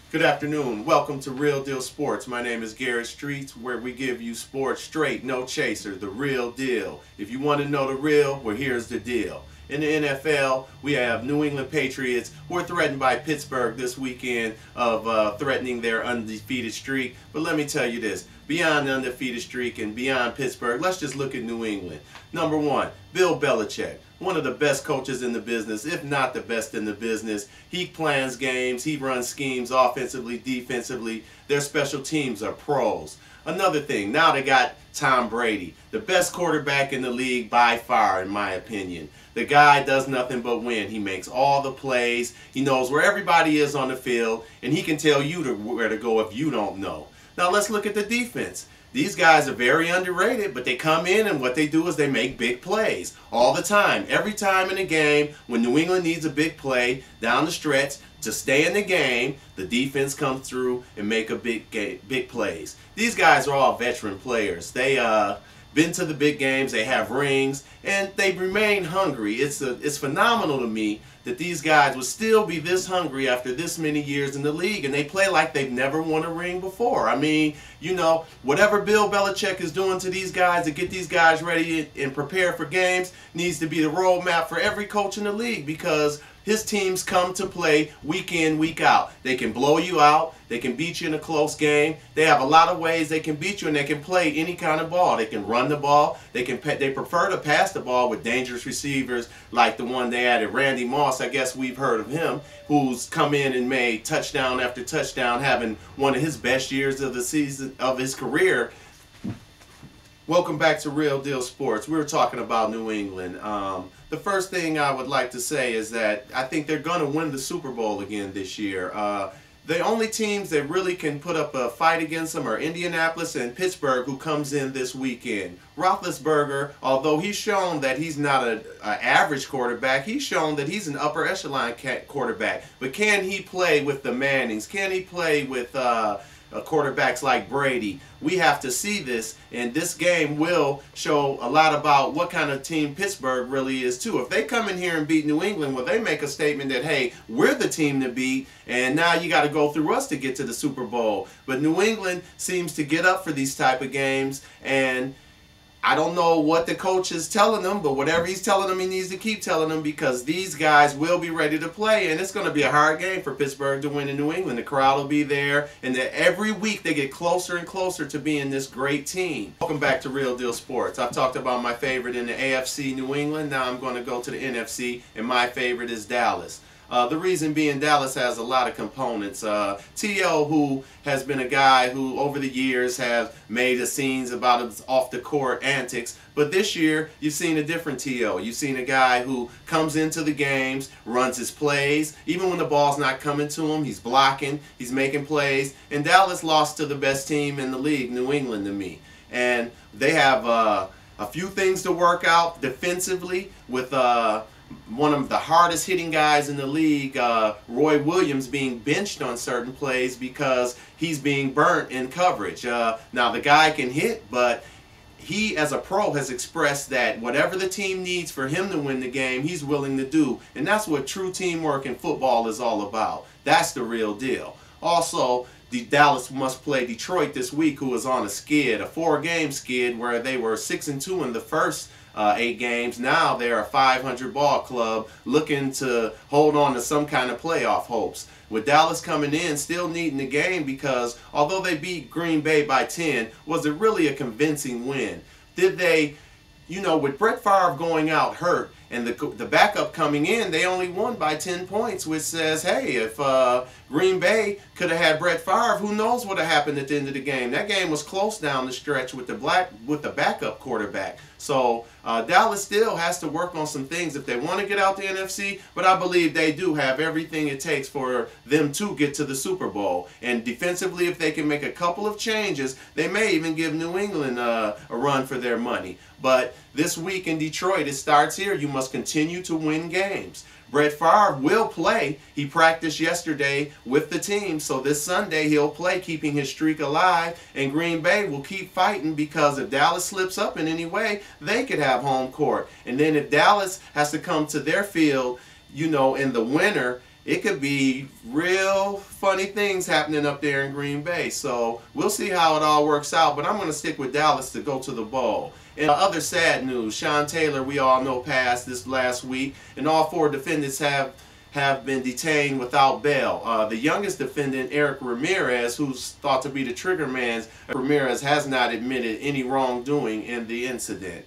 Good afternoon. Welcome to Real Deal Sports. My name is Garrett Streets, where we give you sports straight, no chaser, the real deal. If you want to know the real, well, here's the deal. In the NFL, we have New England Patriots who are threatened by Pittsburgh this weekend of threatening their undefeated streak. But let me tell you this, beyond the undefeated streak and beyond Pittsburgh, let's just look at New England. Number one, Bill Belichick. One of the best coaches in the business, if not the best in the business. He plans games, he runs schemes offensively, defensively. Their special teams are pros. Another thing, now they got Tom Brady, the best quarterback in the league by far, in my opinion. The guy does nothing but win. He makes all the plays. He knows where everybody is on the field, and he can tell you where to go if you don't know. Now let's look at the defense. These guys are very underrated, but they come in and what they do is they make big plays all the time. Every time in a game, when New England needs a big play down the stretch to stay in the game, the defense comes through and make a big plays. These guys are all veteran players. They been to the big games, they have rings, and they remain hungry. It's phenomenal to me that these guys would still be this hungry after this many years in the league, and they play like they've never won a ring before. I mean, you know, whatever Bill Belichick is doing to these guys to get these guys ready and prepare for games needs to be the roadmap for every coach in the league, because his teams come to play week in, week out. They can blow you out. They can beat you in a close game. They have a lot of ways they can beat you, and they can play any kind of ball. They can run the ball. They prefer to pass the ball with dangerous receivers like the one they added, Randy Moss. I guess we've heard of him, who's come in and made touchdown after touchdown, having one of his best years of the season of his career. Welcome back to Real Deal Sports. We were talking about New England. The first thing I would like to say is that I think they're going to win the Super Bowl again this year. The only teams that really can put up a fight against them are Indianapolis and Pittsburgh, who comes in this weekend. Roethlisberger, although he's shown that he's not an average quarterback, he's shown that he's an upper echelon quarterback. But can he play with the Mannings? Can he play with quarterbacks like Brady? We have to see this, and this game will show a lot about what kind of team Pittsburgh really is too. If they come in here and beat New England, well, they make a statement that, hey, we're the team to beat, and now you got to go through us to get to the Super Bowl. But New England seems to get up for these type of games, and I don't know what the coach is telling them, but whatever he's telling them, he needs to keep telling them, because these guys will be ready to play, and it's going to be a hard game for Pittsburgh to win in New England. The crowd will be there, and every week they get closer and closer to being this great team. Welcome back to Real Deal Sports. I've talked about my favorite in the AFC, New England. Now I'm going to go to the NFC, and my favorite is Dallas. The reason being, Dallas has a lot of components. T.O., who has been a guy who over the years has made the scenes about his off-the-court antics, but this year you've seen a different T.O. You've seen a guy who comes into the games, runs his plays. Even when the ball's not coming to him, he's blocking, he's making plays. And Dallas lost to the best team in the league, New England, to me. And they have a few things to work out defensively with one of the hardest hitting guys in the league, Roy Williams, being benched on certain plays because he's being burnt in coverage. Now the guy can hit, but he as a pro has expressed that whatever the team needs for him to win the game, he's willing to do. And that's what true teamwork in football is all about. That's the real deal. Also, Dallas must play Detroit this week, who is on a skid, a 4-game skid, where they were 6-2 in the first 8 games. Now they're a 500 ball club looking to hold on to some kind of playoff hopes. With Dallas coming in, still needing the game, because although they beat Green Bay by 10, was it really a convincing win? Did they, you know, with Brett Favre going out hurt and the backup coming in, they only won by 10 points, which says, hey, if Green Bay could have had Brett Favre, who knows what would have happened at the end of the game. That game was close down the stretch with the backup quarterback. So Dallas still has to work on some things if they want to get out the NFC, but I believe they do have everything it takes for them to get to the Super Bowl. And defensively, if they can make a couple of changes, they may even give New England a run for their money. But this week in Detroit, it starts here. You must continue to win games. Brett Favre will play. He practiced yesterday with the team, so this Sunday he'll play, keeping his streak alive, and Green Bay will keep fighting, because if Dallas slips up in any way, they could have home court. And then if Dallas has to come to their field, you know, in the winter, it could be real funny things happening up there in Green Bay. So we'll see how it all works out, but I'm going to stick with Dallas to go to the bowl. And other sad news, Sean Taylor, we all know, passed this last week, and all 4 defendants have been detained without bail. The youngest defendant, Eric Ramirez, who's thought to be the trigger man, Ramirez has not admitted any wrongdoing in the incident.